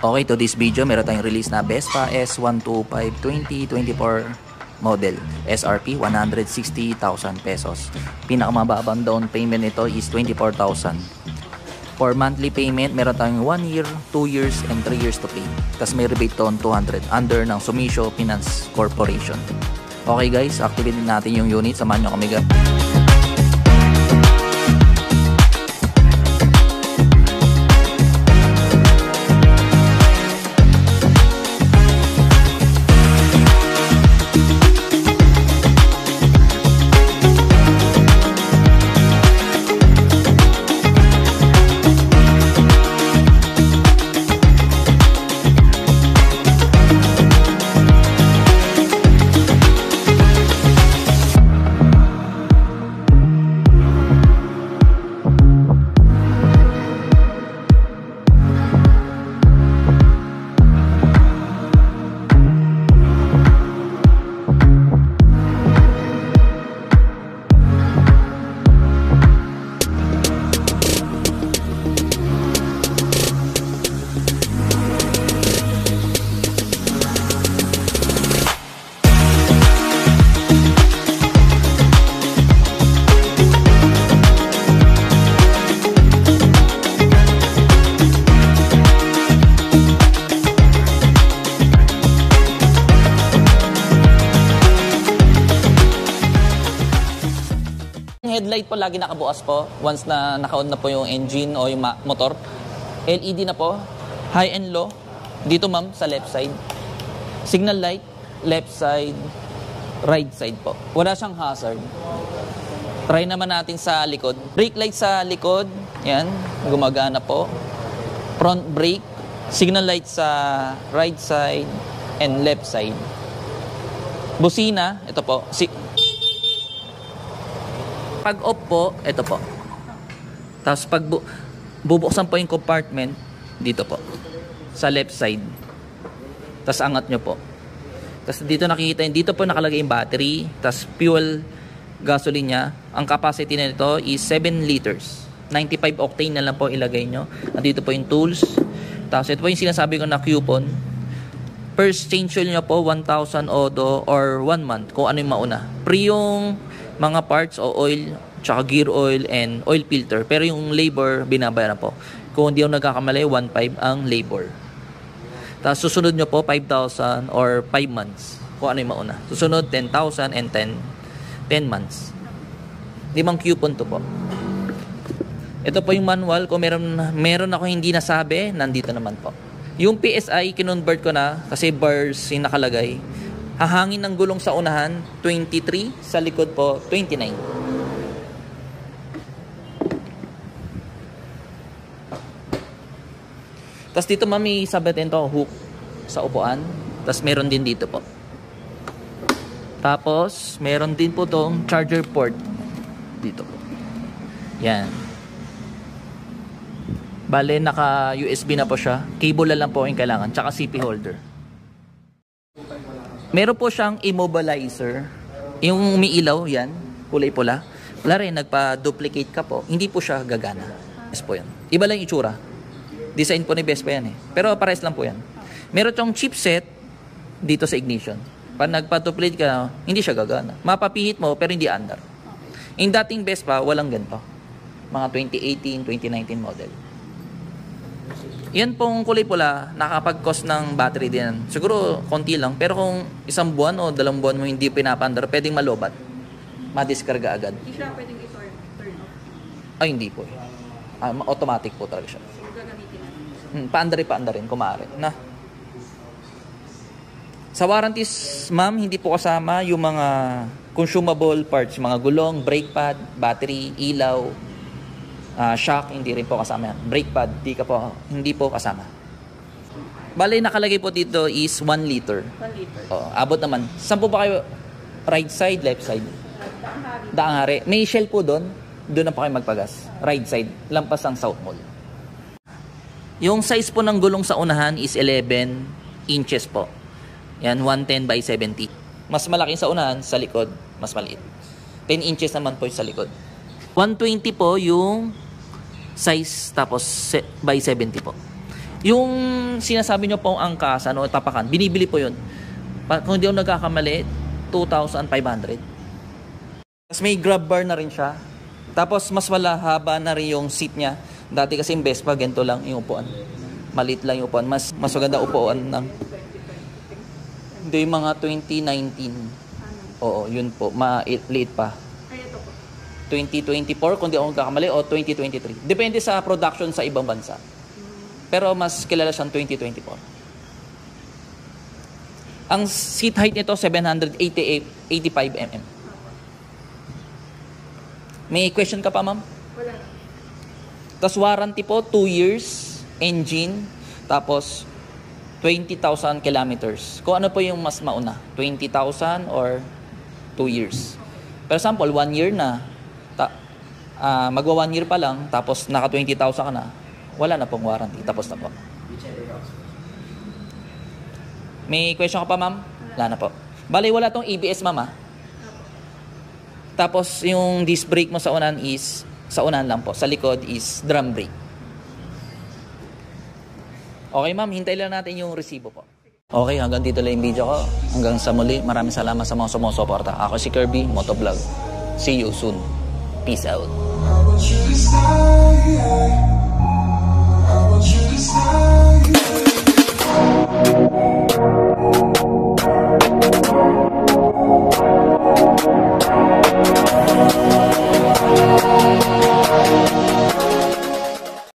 Okay, to this video, meron tayong release na Vespa S125 2024 model. SRP, 160,000 pesos. Pinakamababang down payment nito is 24,000. For monthly payment, meron tayong 1 year, 2 years, and 3 years to pay. Tapos may rebate to on 200 under ng Sumisho Finance Corporation. Okay guys, activate natin yung unit. Samahan nyo kami guys. Headlight po lagi nakabukas po once na naka-on na po yung engine o yung motor. LED na po, high and low. Dito ma'am sa left side. Signal light, left side, right side po. Wala siyang hazard. Try naman natin sa likod. Brake light sa likod, yan, gumagana po. Front brake, signal light sa right side and left side. Busina, ito po. Pag off po, ito po. Tapos pag bubuksan po yung compartment, dito po. Sa left side. Tapos angat nyo po. Tapos dito nakikita, dito po nakalagay yung battery. Tapos fuel, gasoline niya. Ang capacity na nito is 7 liters. 95 octane na lang po ilagay nyo. Dito po yung tools. Tapos ito po yung sinasabi ko na coupon. First change oil nyo po, 1,000 odo or 1 month. Kung ano yung mauna. Pre yung mga parts o oil, tsaka gear oil and oil filter. Pero yung labor, binabayaran po. Kung hindi ako nagkakamali, 1,500 ang labor. Tapos susunod nyo po, 5,000 or 5 months. Kung ano yung mauna. Susunod, 10,000 and 10 months. 5 coupon to po. Ito po yung manual. Kung meron ako hindi nasabi, nandito naman po. Yung PSI, kinonvert ko na kasi bars yung nakalagay. Hahangin ng gulong sa unahan, 23. Sa likod po, 29. Tapos dito mami, sabitin to hook sa upuan. Tapos meron din dito po. Tapos, meron din po tong charger port. Dito po. Yan. Bale, naka USB na po siya. Cable lang po yung kailangan. Tsaka CP holder. Meron po siyang immobilizer. Yung umiilaw, yan, kulay pula. Wala rin, nagpa-duplicate ka po. Hindi po siya gagana. Yes po yan. Iba lang yung itsura. Design po ni Vespa yan eh. Pero pares lang po yan. Meron siyang chipset dito sa ignition. Pag nagpa-duplicate ka, hindi siya gagana. Mapapihit mo, pero hindi under. Yung dating Vespa, walang ganito. Mga 2018, 2019 model. Yan pong kulay pula, nakapag-cost ng battery din. Siguro, konti lang. Pero kung 1 buwan o 2 buwan mo hindi pinapandar, pwedeng malobat. Madiskarga agad. Hindi siya pwedeng i-turn off? Ay, hindi po. Automatic po talaga siya. Gagamitin na. Paandarin, kung maaari. Na. Sa warranties, ma'am, hindi po kasama yung mga consumable parts. Mga gulong, brake pad, battery, ilaw, shock, hindi rin po kasama yan. Brake pad, hindi po kasama. Bale, nakalagay po dito is 1 liter. 1 liter. Abot naman. Saan po ba kayo? Right side, left side? Daang Hari. May shell po doon. Doon na po kayo magpagas. Right side. Lampas ang South Mall. Yung size po ng gulong sa unahan is 11 inches po. Yan, 110 by 70. Mas malaki sa unahan, sa likod, mas maliit. 10 inches naman po sa likod. 120 po yung size, tapos by 70 po. Yung sinasabi nyo pong angkas, tapakan, binibili po yun. Kung hindi ako nagkakamali, 2,500. Tapos may grab bar na rin siya. Tapos mas haba na rin yung seat niya. Dati kasi yung Vespa, ganito lang yung upuan. Maliit lang yung upuan. Mas maganda upuan ng... Hindi, yung mga 2019. Oo, yun po. Maliit pa. Ay, ito po. 2024, kung di ako nagkakamali, o 2023. Depende sa production sa ibang bansa. Pero mas kilala siyang 2024. Ang seat height nito, 785 mm. May question ka pa, ma'am? Wala na. Tapos warranty po, 2 years, engine, tapos 20,000 kilometers. Kung ano po yung mas mauna, 20,000 or 2 years. For example, 1 year na, magwa 1 year pa lang, tapos naka 20,000 ka na, wala na pong warranty, tapos na po. May question ka pa, ma'am? Wala na po. Bali, wala tong ABS, ma'am, ah. Tapos, yung disc brake mo sa unahan lang po. Sa likod is drum brake. Okay, ma'am. Hintay lang natin yung resibo po. Okay, hanggang dito lang yung video ko. Hanggang sa muli. Maraming salamat sa mga sumusuporta. Ako si Kirby, Motovlog. See you soon. Peace out. I want you to stay here.